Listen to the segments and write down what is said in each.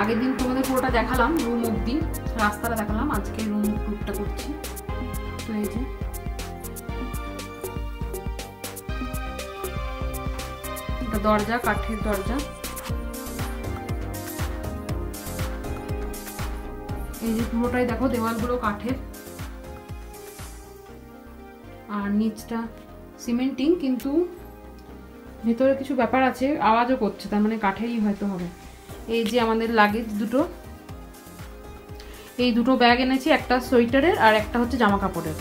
আগের দিন তোমাদের পুরোটা দেখালাম, রুম অবধি রাস্তাটা দেখালাম, আজকে রুম টুরটা করছি। তো এই যে এটা দরজা, কাঠের দরজা। এই যে পুরোটাই দেখো দেওয়ালগুলো কাঠের, আর নিচটা সিমেন্টিং, কিন্তু ভেতরে কিছু ব্যাপার আছে, আওয়াজও করছে, তার মানে কাঠেরই হয়তো হবে। এই যে আমাদের লাগেজ দুটো, এই দুটো ব্যাগ এনেছি, একটা সোয়েটারের আর একটা হচ্ছে জামা কাপড়ের,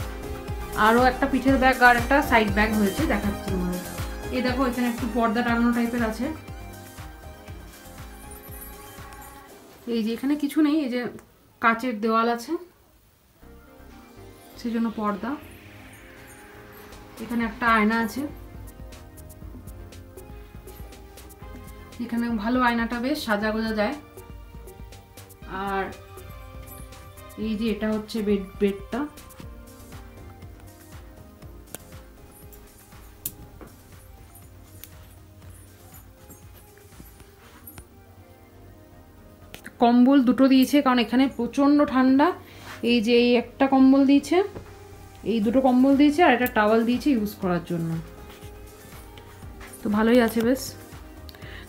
আরও একটা পিঠের ব্যাগ আর একটা সাইড ব্যাগ হয়েছে, দেখাচ্ছি তোমাদের। এই দেখো এখানে একটু পর্দা টাঙানো টাইপের আছে। এই যে এখানে কিছু নেই, এই যে কাচের দেওয়াল আছে সেজন্য পর্দা। এখানে একটা আয়না আছে, এখানে ভালো আয়নাটা, বেশ সাজা গোজা যায়। আর এই যে এটা হচ্ছে বেডটা, কম্বল দুটো দিয়েছে কারণ এখানে প্রচন্ড ঠান্ডা। এই যে এই একটা কম্বল দিয়েছে, এই দুটো কম্বল দিয়েছে, আর একটা টাওয়াল দিয়েছে ইউজ করার জন্য। তো ভালোই আছে বেশ,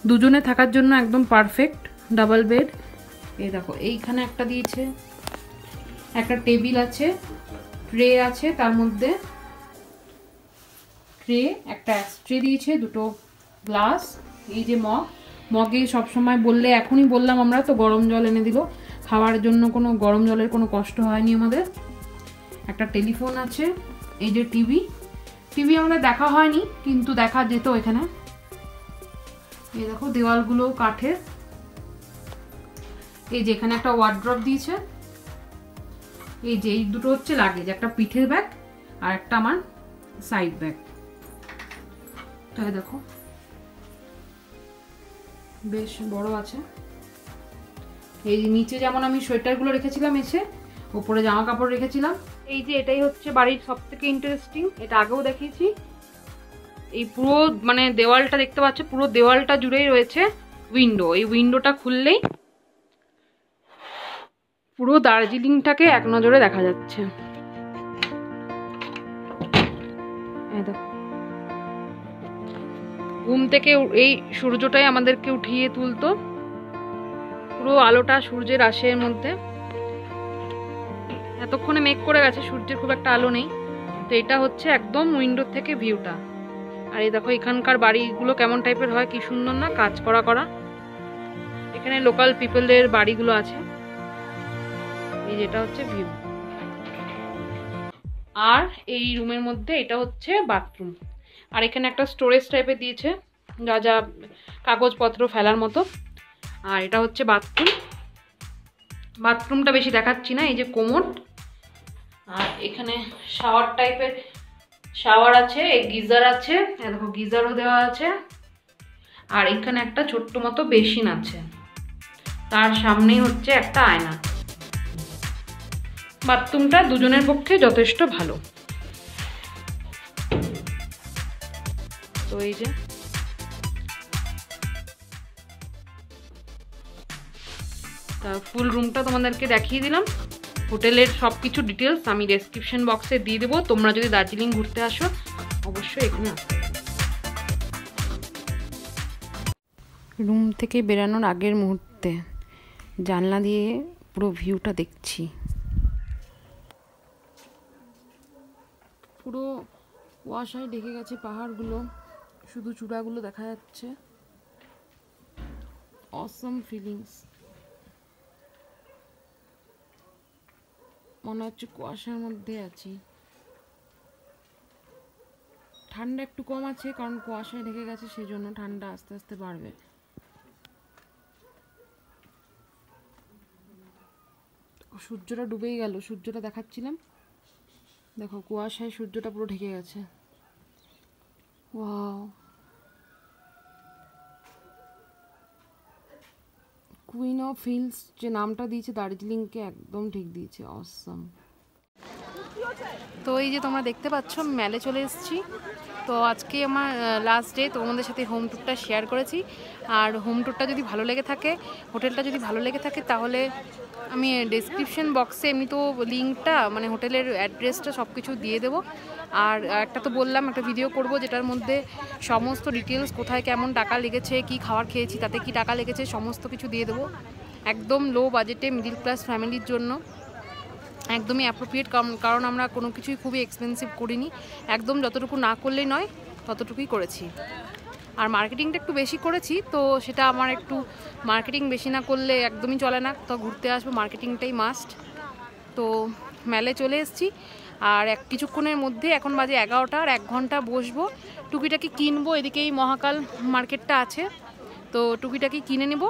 দুজনে থাকার জন্য একদম পারফেক্ট ডাবল বেড। এই দেখো এইখানে একটা দিয়েছে, একটা টেবিল আছে, ট্রে আছে, তার মধ্যে ট্রে, একটা ট্রে দিয়েছে, দুটো গ্লাস। এই যে মগে সবসময় বললে, এখনই বললাম আমরা, তো গরম জল এনে দিল খাওয়ার জন্য, কোনো গরম জলের কোনো কষ্ট হয়নি আমাদের। একটা টেলিফোন আছে, এই যে টিভি আমাদের দেখা হয়নি কিন্তু দেখা যেত এখানে। এই দেখো দেওয়ালগুলো কাঠের। এই যে এখানে একটা ওয়ার্ড্রপ দিয়েছে। এই যে এই দুটো হচ্ছে লাগেজ, একটা পিঠের ব্যাগ আর একটা আমার সাইড ব্যাগ। তো দেখো বেশ বড় আছে। এই যে নিচে যেমন আমি সোয়েটারগুলো রেখেছিলাম, এসে উপরে জামা কাপড় রেখেছিলাম। এই যে এটাই হচ্ছে বাড়ির সব থেকে ইন্টারেস্টিং, এটা আগেও দেখিয়েছি। এই পুরো মানে দেওয়ালটা দেখতে পাচ্ছ, পুরো দেওয়ালটা জুড়েই রয়েছে উইন্ডো। এই উইন্ডোটা খুললেই পুরো দার্জিলিংটাকে এক নজরে দেখা যাচ্ছে। এই দেখো ঘুম থেকে এই সূর্যটাই আমাদেরকে উঠিয়ে তুলতো, পুরো আলোটা সূর্যের আসে এর মধ্যে। এতক্ষণে মেঘ করে গেছে, সূর্যের খুব একটা আলো নেই। তো এটা হচ্ছে একদম উইন্ডো থেকে ভিউটা। আর এই দেখো এখানকার বাড়িগুলো কেমন টাইপের হয়, কি সুন্দর না, কাজ করা। এখানে লোকাল পিপলের বাড়িগুলো আছে। এই যেটা হচ্ছে ভিউ। আর এই রুমের মধ্যে এটা হচ্ছে বাথরুম, আর এখানে একটা স্টোরেজ টাইপের দিয়েছে, যা কাগজপত্র ফেলার মতো। আর এটা হচ্ছে বাথরুমটা বেশি দেখাচ্ছি না। এই যে কোমোড, আর এখানে শাওয়ার টাইপের শাওয়ার আছে, এই গিজার আছে, দেখো গিজারও দেওয়া আছে। আর এখানে একটা ছোট্ট মতো বেসিন আছে, তার সামনেই হচ্ছে একটা আয়না। বাথরুমটা দুজনের পক্ষে যথেষ্ট ভালো। তো এই যে ফুল রুমটা তোমাদেরকে দেখিয়ে দিলাম। হোটেলের সবকিছু ডিটেলস আমি ডেসক্রিপশন বক্সে দিয়ে দেবো। তোমরা যদি দার্জিলিং ঘুরতে আসো অবশ্যই এখানে আসো। রুম থেকে বেরানোর আগের মুহূর্তে জানলা দিয়ে পুরো ভিউটা দেখছি, পুরো কুয়াশায় ঢেকে গেছে পাহাড়গুলো, শুধু চূড়াগুলো দেখা যাচ্ছে। অসম ফিলিংস, মনে হচ্ছে কুয়াশার মধ্যে আছি। ঠান্ডা একটু কম আছে কারণ কুয়াশায় ঢেকে গেছে, সেই জন্য ঠান্ডা আস্তে আস্তে বাড়বে। সূর্যটা ডুবেই গেল, সূর্যটা দেখাচ্ছিলাম, দেখো কুয়াশায় সূর্যটা পুরো ঢেকে গেছে। ওয়াও, কুইন অফ হিলস যে নামটা দিয়েছে দার্জিলিংকে একদম ঠিক দিয়েছে, অসম। তো এই যে তোমরা দেখতে পাচ্ছ মেলে চলে এসেছি। তো আজকে আমার লাস্ট ডে, তোমাদের সাথে হোম ট্যুরটা শেয়ার করেছি। আর হোম ট্যুরটা যদি ভালো লেগে থাকে, হোটেলটা যদি ভালো লেগে থাকে, তাহলে আমি ডেসক্রিপশন বক্সে এমনি তো লিঙ্কটা মানে হোটেলের অ্যাড্রেসটা সব কিছু দিয়ে দেবো। আর একটা তো বললাম একটা ভিডিও করব যেটার মধ্যে সমস্ত ডিটেলস, কোথায় কেমন টাকা লেগেছে, কি খাবার খেয়েছি, তাতে কি টাকা লেগেছে, সমস্ত কিছু দিয়ে দেবো। একদম লো বাজেটে মিডিল ক্লাস ফ্যামিলির জন্য একদমই অ্যাপ্রোপ্রিয়েট, কারণ আমরা কোনো কিছুই খুবই এক্সপেন্সিভ করিনি। একদম যতটুকু না করলেই নয় ততটুকুই করেছি। আর মার্কেটিংটা একটু বেশি করেছি, তো সেটা আমার একটু মার্কেটিং বেশি না করলে একদমই চলে না। তো ঘুরতে আসবো, মার্কেটিংটাই মাস্ট। তো মেলে চলে এসেছি, আর কিছুক্ষণের মধ্যে, এখন বাজে 11টা, আর 1 ঘন্টা বসবো, টুকিটাকি কিনবো। এদিকেই মহাকাল মার্কেটটা আছে, তো টুকিটাকি কিনে নেব,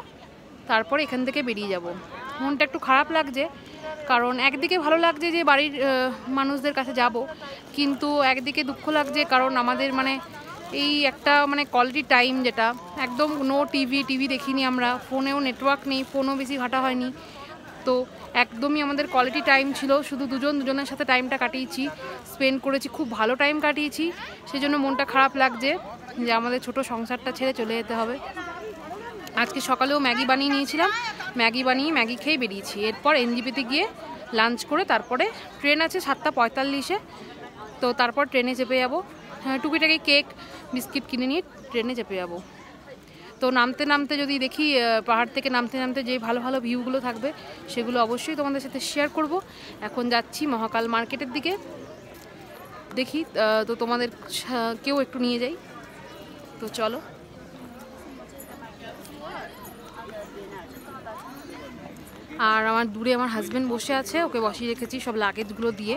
তারপর এখান থেকে বেরিয়ে যাব। মনটা একটু খারাপ লাগছে, কারণ একদিকে ভালো লাগছে যে বাড়ির মানুষদের কাছে যাব, কিন্তু একদিকে দুঃখ লাগছে কারণ আমাদের মানে এই একটা মানে কোয়ালিটি টাইম, যেটা একদম নো টিভি দেখিনি আমরা, ফোনেও নেটওয়ার্ক নেই, ফোনও বেশি ঘাটা হয়নি। তো একদমই আমাদের কোয়ালিটি টাইম ছিল, শুধু দুজনের সাথে টাইমটা কাটিয়েছি, স্পেন্ড করেছি, খুব ভালো টাইম কাটিয়েছি। সেই জন্য মনটা খারাপ লাগছে যে আমাদের ছোট সংসারটা ছেড়ে চলে যেতে হবে। আজকে সকালেও ম্যাগি বানিয়ে নিয়েছিলাম, ম্যাগি খেয়ে বেরিয়েছি। এরপর এনজিপিতে গিয়ে লাঞ্চ করে তারপরে ট্রেন আছে 7:45-এ, তো তারপর ট্রেনে চেপে যাবো। টুকিটাকি কেক বিস্কিট কিনে নিয়ে ট্রেনে চেপে যাবো। তো নামতে যদি দেখি পাহাড় থেকে নামতে যে ভালো ভালো ভিউগুলো থাকবে, সেগুলো অবশ্যই তোমাদের সাথে শেয়ার করব। এখন যাচ্ছি মহাকাল মার্কেটের দিকে, দেখি তো তোমাদের কেউ একটু নিয়ে যাই। তো চলো। আর আমার দূরে আমার হাজব্যান্ড বসে আছে, ওকে বসিয়ে রেখেছি সব লাগেজগুলো দিয়ে,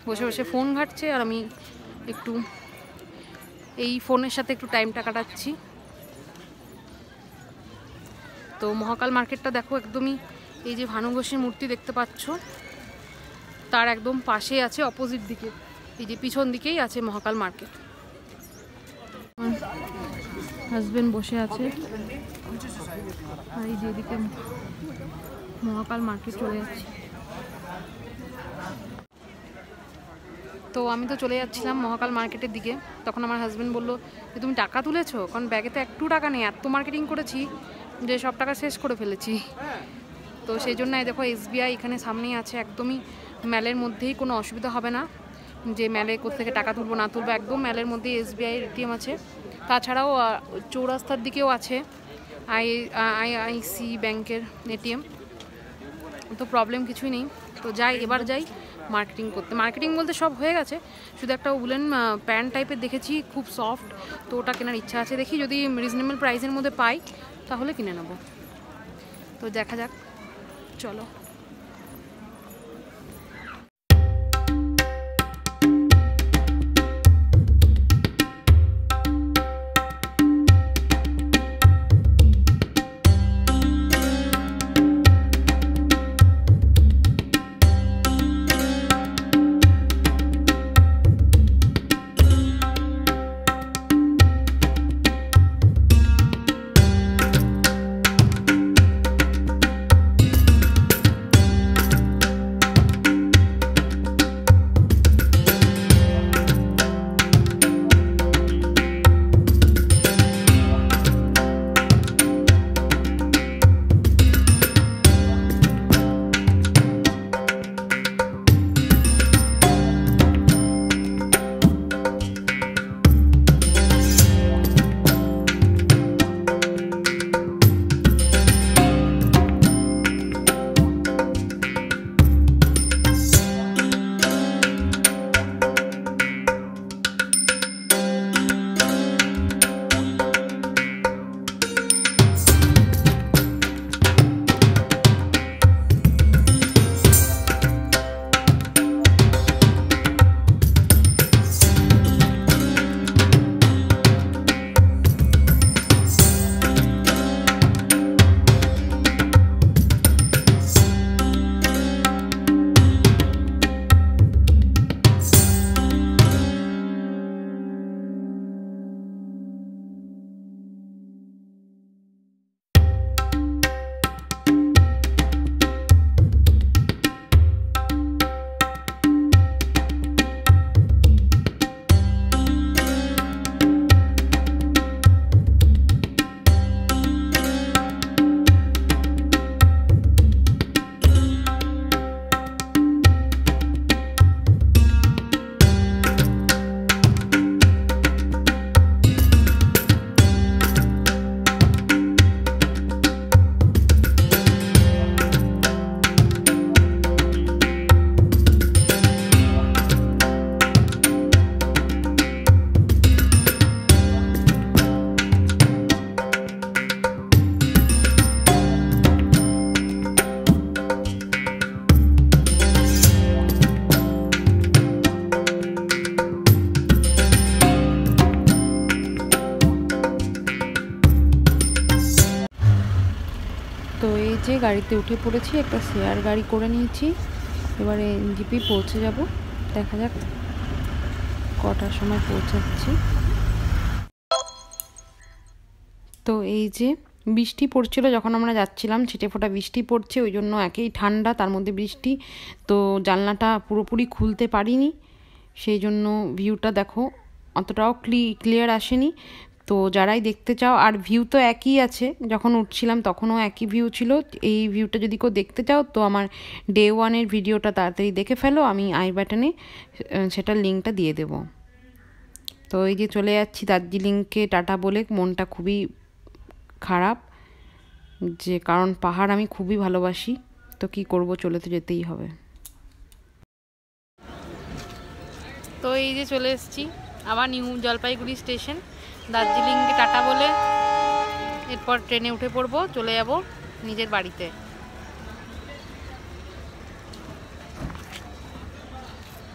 বসে বসে ফোন ঘাঁটছে, আর আমি একটু এই ফোনের সাথে একটু টাইমটা কাটাচ্ছি। তো মহাকাল মার্কেটটা দেখো, একদমই এই যে ভানু ঘোষের মূর্তি দেখতে পাচ্ছ, তার একদম পাশে আছে, অপোজিট দিকে, এই যে পিছন দিকেই আছে মহাকাল মার্কেট। হাজব্যান্ড বসে আছে, আর এই যে এদিকে মহাকাল মার্কেট চলে যাচ্ছে। তো আমি তো চলে যাচ্ছিলাম মহাকাল মার্কেটের দিকে, তখন আমার হাজব্যান্ড বললো যে তুমি টাকা তুলেছো, কারণ ব্যাগে তো একটু টাকা নেই, এত মার্কেটিং করেছি যে সব টাকা শেষ করে ফেলেছি। তো সেই জন্য দেখো SBI এখানে সামনেই আছে, একদমই ম্যালের মধ্যেই, কোনো অসুবিধা হবে না যে ম্যালে কোথেকে টাকা তুলবো না তুলবো, একদম ম্যালের মধ্যেই SBI ATM আছে। তাছাড়াও চৌরাস্তার দিকেও আছে IIC ব্যাংকের ATM, তো প্রবলেম কিছুই নেই। তো এবার যাই মার্কেটিং করতে। মার্কেটিং বলতে সব হয়ে গেছে, শুধু একটা উলেন প্যান্ট টাইপের দেখেছি, খুব সফট, তো ওটা কেনার ইচ্ছা আছে। দেখি যদি রিজনেবল প্রাইসের মধ্যে পাই তাহলে কিনে নেব। তো দেখা যাক, চলো। গাড়িতে উঠে পড়েছি, একটা শেয়ার গাড়ি করে নিয়েছি। এবারে এনজিপি পৌঁছে যাব, দেখা যাক কটার সময় পৌঁছাচ্ছি। তো এই যে বৃষ্টি পড়ছিল যখন আমরা যাচ্ছিলাম, ছিটে ফোঁটা বৃষ্টি পড়ছে, ওই জন্য একেই ঠান্ডা তার মধ্যে বৃষ্টি, তো জানলাটা পুরোপুরি খুলতে পারিনি, সেই জন্য ভিউটা দেখো অতটাও ক্লিয়ার আসেনি। তো যারাই দেখতে চাও, আর ভিউ তো একই আছে, যখন উঠছিলাম তখনও একই ভিউ ছিল। এই ভিউটা যদি কেউ দেখতে চাও তো আমার ডে 1-এর ভিডিওটা তাড়াতাড়ি দেখে ফেলো, আমি আই বাটনে সেটার লিঙ্কটা দিয়ে দেব। তো এই যে চলে যাচ্ছি দার্জিলিংকে টাটা বলে, মনটা খুবই খারাপ, যে কারণ পাহাড় আমি খুবই ভালোবাসি, তো কি করব, চলে তো যেতেই হবে। তো এই যে চলে এসেছি আবার নিউ জলপাইগুড়ি স্টেশন, দার্জিলিংকে টাটা বলে এরপর ট্রেনে উঠে পড়বো, চলে যাব নিজের বাড়িতে।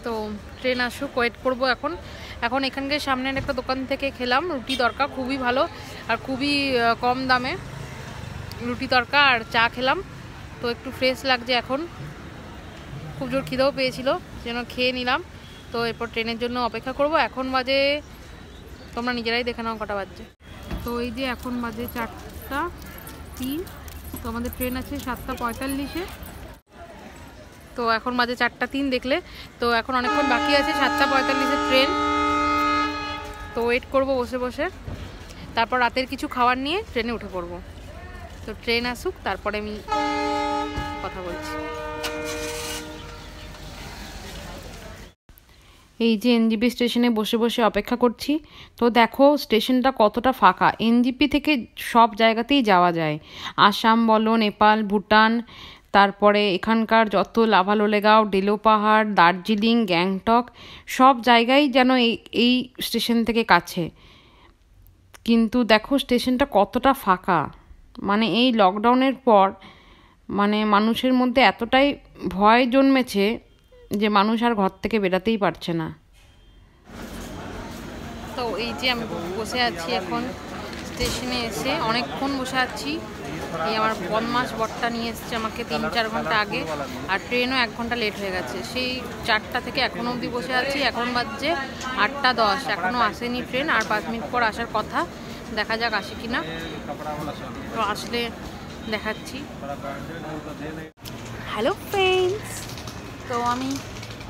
তো ট্রেন আসুক, ওয়েট করবো। এখন এখানকার সামনের একটা দোকান থেকে খেলাম রুটি তরকা, খুবই ভালো আর খুবই কম দামে রুটি তরকা আর চা খেলাম। তো একটু ফ্রেশ লাগছে এখন, খুব জোর খিদেও পেয়েছিল, যেন খেয়ে নিলাম। তো এরপর ট্রেনের জন্য অপেক্ষা করব। এখন বাজে, তোমরা নিজেরাই দেখে নাও কটা বাজছে। তো এই যে এখন বাজে 4:03, তো আমাদের ট্রেন আছে 7:45-এ। তো এখন বাজে 4:03 দেখলে, তো এখন অনেকক্ষণ বাকি আছে 7:45-এর ট্রেন। তো ওয়েট করব বসে বসে, তারপর রাতের কিছু খাবার নিয়ে ট্রেনে উঠে পড়বো। তো ট্রেন আসুক তারপরে আমি কথা বলছি। এই যে এনজিপি স্টেশনে বসে বসে অপেক্ষা করছি। তো দেখো স্টেশনটা কতটা ফাঁকা, এনজিপি থেকে সব জায়গাতেই যাওয়া যায়, আসাম বলো, নেপাল, ভুটান, তারপরে এখানকার যত লাভালোলেগাঁও, ডেলো পাহাড়, দার্জিলিং, গ্যাংটক, সব জায়গায় যেন এই স্টেশন থেকে কাছে। কিন্তু দেখো স্টেশনটা কতটা ফাঁকা, মানে এই লকডাউনের পর মানে মানুষের মধ্যে এতটাই ভয় জন্মেছে যে মানুষ আর ঘর থেকে বেরাতেই পারছে না। তো এই যে আমি বসে আছি এখন স্টেশনে এসে, অনেকক্ষণ বসে আছি। এই আমার বদমাস বরটা নিয়ে এসছে আমাকে 3-4 ঘন্টা আগে, আর ট্রেনও 1 ঘন্টা লেট হয়ে গেছে। সেই 4টা থেকে এখনও অবধি বসে আছি। এখন বাজছে 8:10, এখনও আসেনি ট্রেন, আর 5 মিনিট পর আসার কথা, দেখা যাক আসে কি না। তো আসলে দেখাচ্ছি। হ্যালো ফ্রেন্ডস, তো আমি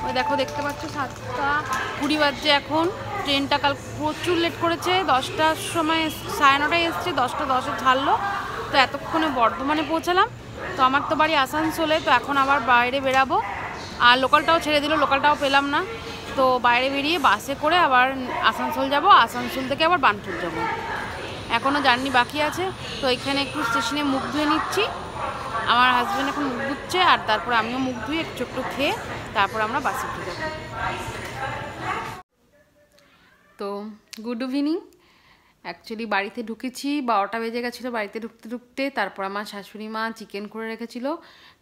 ওই দেখো দেখতে পাচ্ছ 7:20 বাজছে এখন। ট্রেনটা কাল প্রচুর লেট করেছে, 10টার সময় 9:30 এসছে, 10:10-এ ছাড়লো। তো এতক্ষণে বর্ধমানে পৌঁছালাম। তো আমার তো বাড়ি আসানসোলে, তো এখন আবার বাইরে বেরাবো। আর লোকালটাও ছেড়ে দিল, লোকালটাও পেলাম না। তো বাইরে বেরিয়ে বাসে করে আবার আসানসোল যাব, আসানসোল থেকে আবার বার্নপুর যাব। এখনও জার্নি বাকি আছে। তো এখানে একটু স্টেশনে মুখ ধুয়ে নিচ্ছি, আমার হাজব্যান্ড এখন মুখ ধুচ্ছে, আর তারপর আমিও মুখ ধুয়ে একটু খেয়ে তারপর আমরা বাসে উঠে যাব। তো গুড ইভিনিং। অ্যাকচুয়ালি বাড়িতে ঢুকেছি 12টা বেজে গেছিলো বাড়িতে ঢুকতে ঢুকতে। তারপর আমার শাশুড়ি মা চিকেন করে রেখেছিল,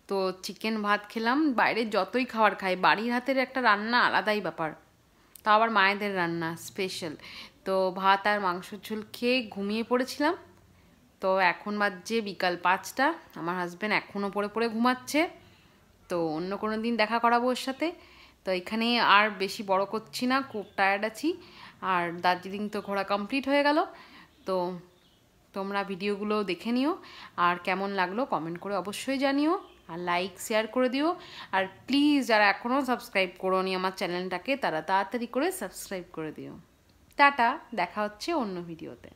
তো চিকেন ভাত খেলাম। বাইরে যতই খাবার খাই, বাড়ির হাতের একটা রান্না আলাদাই ব্যাপার, তাও আবার মায়েদের রান্না স্পেশাল। তো ভাত আর মাংসের ঝোল খেয়ে ঘুমিয়ে পড়েছিলাম। তো এখন বাজছে বিকাল 5টা, আমার হাজব্যান্ড এখনও পড়ে পড়ে ঘুমাচ্ছে। তো অন্য কোনো দিন দেখা করাবো ওর সাথে। তো এখানে আর বেশি বড় করছি না, খুব টায়ার্ড আছি। আর দার্জিলিং তো ঘোরা কমপ্লিট হয়ে গেল। তো তোমরা ভিডিওগুলো দেখে নিও, আর কেমন লাগলো কমেন্ট করে অবশ্যই জানিও, আর লাইক শেয়ার করে দিও। আর প্লিজ যারা এখনও সাবস্ক্রাইব করোনি আমার চ্যানেলটাকে, তারা তাড়াতাড়ি করে সাবস্ক্রাইব করে দিও। টাটা, দেখা হচ্ছে অন্য ভিডিওতে।